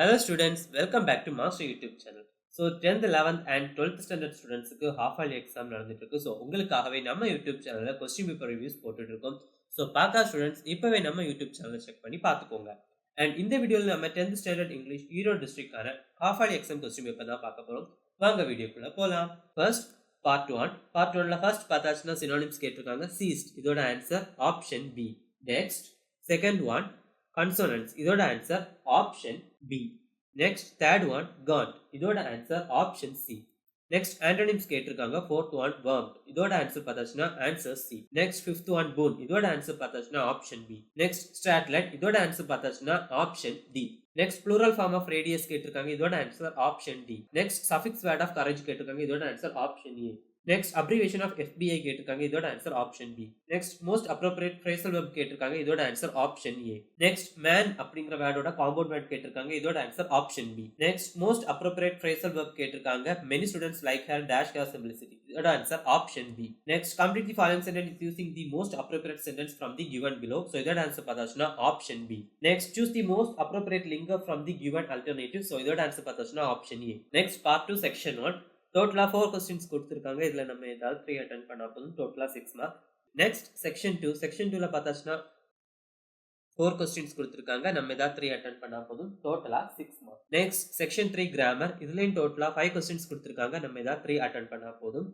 Hello students, welcome back to Master YouTube channel. So 10th, 11th and 12th standard students க்கு half yearly exam நடந்துட்டு இருக்கு. So உங்களுக்காகவே நம்ம YouTube channelல question paper reviews போட்டுட்டு இருக்கோம். So பார்க்காத students இப்பவே நம்ம YouTube channel செக் பண்ணி பார்த்துக்கோங்க. And இந்த வீடியோல நம்ம 10th standard English Erode District கான half yearly exam question paper தான் பார்க்க போறோம். வாங்க வீடியோக்குள்ள போலாம். First part 1. Part 1ல first பார்த்தாச்சுன்னா synonyms கேட்டிருக்காங்க. Ceased இதோட answer option B. Next second one consonants இதோட answer option B. Next third one gaunt இதோட answer option C. Next antonyms கேட்டிருக்காங்க. Fourth one warmed இதோட ஆன்சர் பார்த்தாச்சுன்னா answer C. Next fifth one boon இதோட answer பார்த்தாச்சுன்னா option B. Next stratlet இதோட answer பார்த்தாச்சுன்னா option D. Next plural form of radius கேட்டிருக்காங்க. இதோட answer option D. Next suffix word of courage கேட்டிருக்காங்க. இதோட answer option A. Next abbreviation of FBI கேட்டிருக்காங்க. இதோட answer option B. Next most appropriate phrasal verb கேட்டிருக்காங்க. இதோட answer option A. Next man அப்படிங்கிற வேர்டோட compound word கேட்டிருக்காங்க. இதோட answer option B. Next most appropriate phrasal verb கேட்டிருக்காங்க. Many students like her dash her simplicity. இதோட answer option B. Next complete the following sentence using the most appropriate sentence from the given below. So இதோட answer பார்த்தாச்சுன்னா option B. Next choose the most appropriate linker from the given alternative. So இதோட answer பார்த்தாச்சுன்னா option A. Next part 2 section 1. டோட்டலா 4 questions கொடுத்திருக்காங்க. இதுல நம்ம ஏதாவது 3 attend பண்ணா போதும். டோட்டலா 6 மார்க். Next section 2. செக்ஷன் 2ல பார்த்தாச்சுன்னா 4 கொஸ்டின்ஸ் கொடுத்திருக்காங்க. நம்ம ஏதாவது 3 அட்டெண்ட் பண்ணா போதும். டோட்டலா 6 மார்க். Next section 3 grammar. இதுலயும் டோட்டலா 5 கொஸ்டின்ஸ் கொடுத்திருக்காங்க. நம்ம ஏதாவது 3 அட்டெண்ட் பண்ணா போதும்.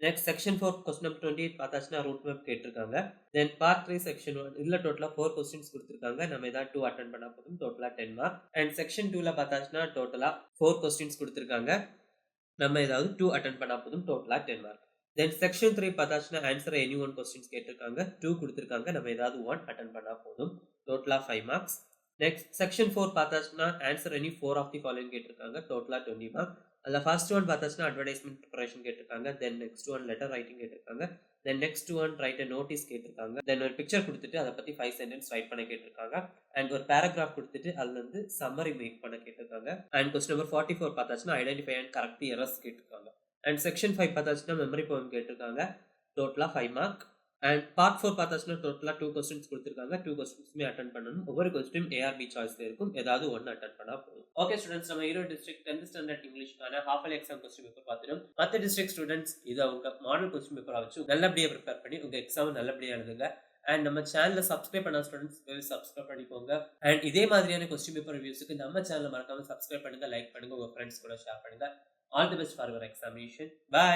நெக்ஸ்ட் செக்ஷன் 4 கொஸ்டின் நம்பர் 28 பார்த்தாச்சுன்னா ரூட் மேப் கேட்டிருக்காங்க. தென் பார்ட் 3 செக்ஷன் 1 இதுல டோட்டலா 4 கொஸ்டின்ஸ் கொடுத்திருக்காங்க. நம்ம ஏதாவது 2 அட்டெண்ட் பண்ணா போதும். டோட்டலா 10 மார்க். அண்ட் செக்ஷன் 2ல பார்த்தாச்சுன்னா டோட்டலா 4 கொஸ்டின்ஸ் கொடுத்திருக்காங்க. நம்ம ஏதாவது 2 அட்டெண்ட் பண்ணா போதும். டோட்டலா 10 மார்க். தென் செக்ஷன் 3 பார்த்தாச்சுன்னா ஆன்சர் எனி ஒன் கொஸ்டின்ஸ் கேட்டிருக்காங்க. 2 கொடுத்திருக்காங்க. நம்ம ஏதாவது 1 அட்டெண்ட் பண்ணா போதும். டோட்டலா 5 மார்க்ஸ். நெக்ஸ்ட் செக்ஷன் 4 பார்த்தாச்சுன்னா answer any 4 of the following கேட்டிருக்காங்க. டோட்டலா 20 மார்க். அதுல ஃபர்ஸ்ட் ஒன் பார்த்தாச்சுன்னா அட்வர்டைஸ்மெண்ட் ப்ரிப்பரேஷன் கேட்டிருக்காங்க. Then next one letter writing கேட்டிருக்காங்க. Then next one write a notice கேட்டிருக்காங்க. தென் ஒரு பிக்சர் கொடுத்துட்டு அதை பத்தி 5 சென்டென்ஸ் ரைட் பண்ண கேட்டிருக்காங்க. அண்ட் ஒரு பேராகிராஃப் கொடுத்துட்டு அதுல இருந்து சம்மரி மேக் பண்ண கேட்டிருக்காங்க. அண்ட் கொஸ்டின் நம்பர் 44 பார்த்தாச்சுன்னா identify and correct the errors கேட்டிருக்காங்க. அண்ட் செக்ஷன் 5 பார்த்தாச்சுன்னா மெமரி போயம் கேட்டிருக்காங்க. டோட்டலா 5 மார்க். அண்ட் பார்ட் 4 பார்த்தாச்சுன்னா டோட்டலா 2 கொஸ்டின்ஸ் கொடுத்திருக்காங்க. 2 கொஸ்டின்ஸ்மே அட்டெண்ட் பண்ணணும். ஒவ்வொரு கொஸ்டின் ஏஆர்பி சாய்ஸ்ல இருக்கும். ஏதாவது 1 அட்டெண்ட் பண்ணா போதும். ஓகே ஸ்டூடெண்ட்ஸ், நம்ம ஈரோடு டிஸ்ட்ரிக்ட் 10th ஸ்டாண்டர்ட் இங்கிலீஷ்க்கான half yearly exam question paper பார்த்துட்டோம். மற்ற டிஸ்ட்ரிக்ட் ஸ்டூடெண்ட்ஸ் இதை உங்க மாடல் கொஸ்டின் பேப்பரா வச்சு நல்லபடியா ப்ரிப்பேர் பண்ணி உங்க எக்ஸாம் நல்லபடியா எழுதுங்க. அண்ட் நம்ம சேனலை சப்ஸ்கிரைப் பண்ண ஸ்டூடெண்ட்ஸ் சப்ஸ்கிரைப் பண்ணிக்கோங்க. அண்ட் இதே மாதிரியான கொஸ்டின் பேப்பர் ரிவ்யூஸ்க்கு நம்ம சேனலை மறக்காம சப்ஸ்கிரைப் பண்ணுங்க, லைக் பண்ணுங்க, உங்க ஃப்ரெண்ட்ஸ் கூட ஷேர் பண்ணுங்க. All the best for your examination. By.